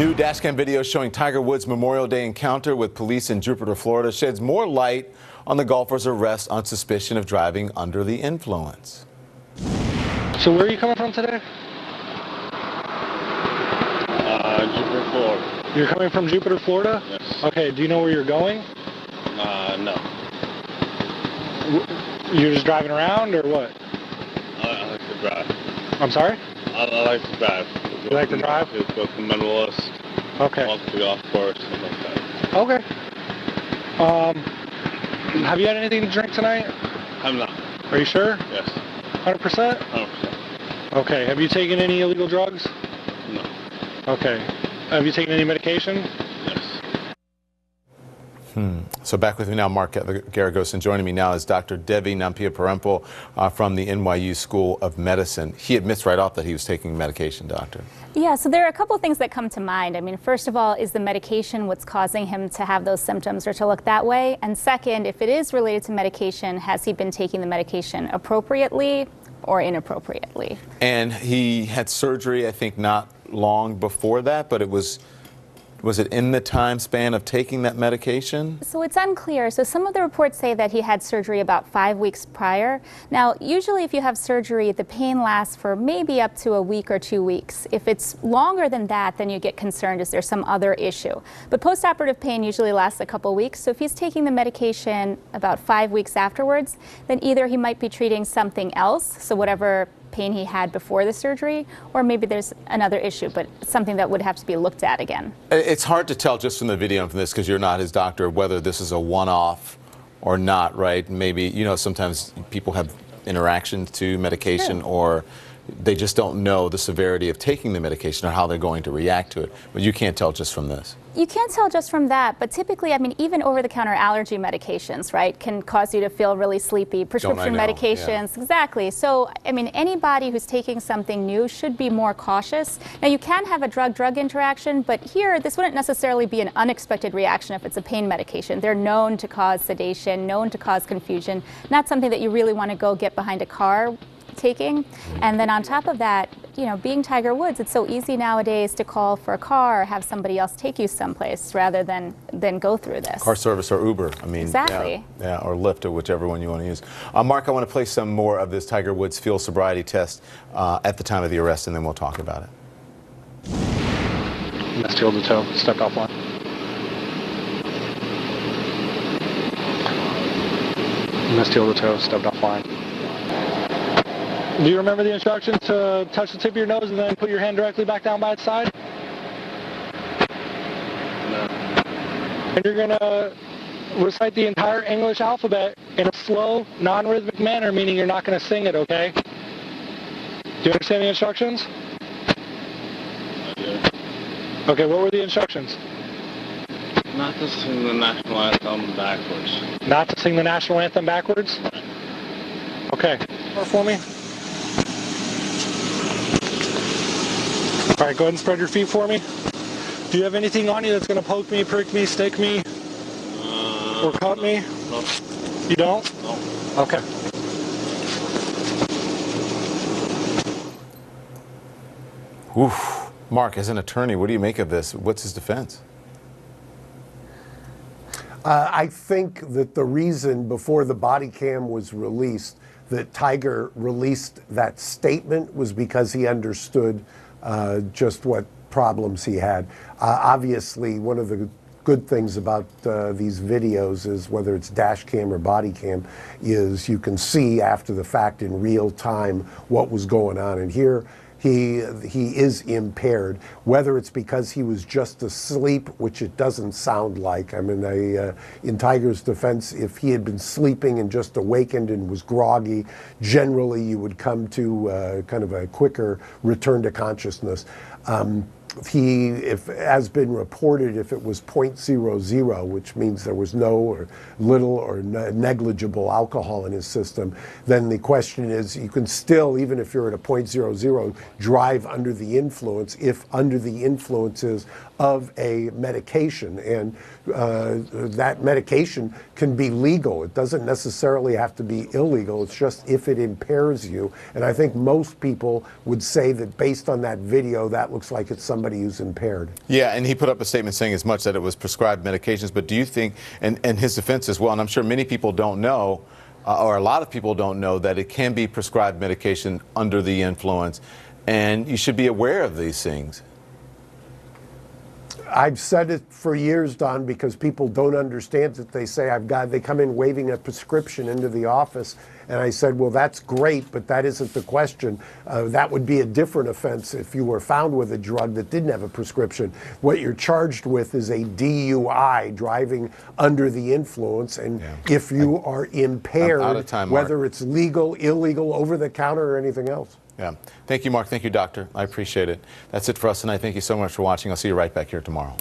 New dashcam video showing Tiger Woods' Memorial Day encounter with police in Jupiter, Florida sheds more light on the golfer's arrest on suspicion of driving under the influence. So where are you coming from today? Jupiter, Florida. You're coming from Jupiter, Florida? Yes. Okay, do you know where you're going? No. You're just driving around or what? I like to drive. I'm sorry? I like to drive. You like to drive? Go to Medalist. Okay. Walk to the golf course, stuff like that. Okay. Have you had anything to drink tonight? I'm not. Are you sure? Yes. 100%? 100%. Okay. Have you taken any illegal drugs? No. Okay. Have you taken any medication? Yes. So back with me now, Mark Geragos, and joining me now is Dr. Devi Nampiaparampil from the NYU School of Medicine. He admits right off that he was taking medication, doctor. Yeah, so there are a couple of things that come to mind. I mean, first of all, is the medication what's causing him to have those symptoms or to look that way? And second, if it is related to medication, has he been taking the medication appropriately or inappropriately? And he had surgery, I think, not long before that, but was it in the time span of taking that medication? So it's unclear. So some of the reports say that he had surgery about 5 weeks prior. Now, usually if you have surgery, the pain lasts for maybe up to a week or 2 weeks. If it's longer than that, then you get concerned, is there some other issue? But postoperative pain usually lasts a couple weeks. So if he's taking the medication about 5 weeks afterwards, then either he might be treating something else, so whatever pain he had before the surgery, or maybe there's another issue, but something that would have to be looked at again. It's hard to tell just from the video and from this, because you're not his doctor, whether this is a one-off or not, right? Maybe, you know, sometimes people have interactions to medication, or they just don't know the severity of taking the medication or how they're going to react to it. But you can't tell just from this. You can't tell just from that, but typically, I mean, even over-the-counter allergy medications, right, can cause you to feel really sleepy. Prescription medications, exactly. So, I mean, anybody who's taking something new should be more cautious. Now, you can have a drug-drug interaction, but here, this wouldn't necessarily be an unexpected reaction if it's a pain medication. They're known to cause sedation, known to cause confusion, not something that you really want to go get behind a car taking. And then on top of that, you know, being Tiger Woods, it's so easy nowadays to call for a car or have somebody else take you someplace rather than go through this. Car service or Uber, I mean. Exactly. Yeah, or Lyft, or whichever one you want to use. Mark, I want to play some more of this Tiger Woods field sobriety test at the time of the arrest, and then we'll talk about it. Missed heel to toe, stepped off line. Missed heel to toe, stepped off line. Do you remember the instructions to touch the tip of your nose and then put your hand directly back down by its side? No. And you're going to recite the entire English alphabet in a slow, non-rhythmic manner, meaning you're not going to sing it, okay? Do you understand the instructions? I do. Okay, what were the instructions? Not to sing the national anthem backwards. Not to sing the national anthem backwards? Okay. For me. All right, go ahead and spread your feet for me. Do you have anything on you that's going to poke me, prick me, stick me, or cut me? No. You don't? No. Okay. Oof. Mark, as an attorney, what do you make of this? What's his defense? I think that the reason before the body cam was released that Tiger released that statement was because he understood just what problems he had. Obviously, one of the good things about these videos is, whether it's dash cam or body cam, is you can see after the fact in real time what was going on. And here, he is impaired, whether it's because he was just asleep, which it doesn't sound like. I mean, in Tiger's defense, if he had been sleeping and just awakened and was groggy, generally you would come to kind of a quicker return to consciousness. If has been reported, if it was 0.00, which means there was no or little or negligible alcohol in his system, then the question is, you can still, even if you're at a 0.00, drive under the influence if under the influences of a medication. And that medication can be legal. It doesn't necessarily have to be illegal. It's just if it impairs you. And I think most people would say that based on that video, that looks like it's some somebody who's impaired. Yeah, and he put up a statement saying as much that it was prescribed medications, but do you think, and his defense as well, and I'm sure many people don't know, or a lot of people don't know, that it can be prescribed medication under the influence, and you should be aware of these things. I've said it for years, Don, because people don't understand it. They say, they come in waving a prescription into the office. And I said, well, that's great, but that isn't the question. That would be a different offense if you were found with a drug that didn't have a prescription. What you're charged with is a DUI, driving under the influence. And if you are impaired, out of time, whether Mark. it's legal, illegal, over the counter, or anything else. Yeah. Thank you, Mark. Thank you, Doctor. I appreciate it. That's it for us tonight. Thank you so much for watching. I'll see you right back here tomorrow.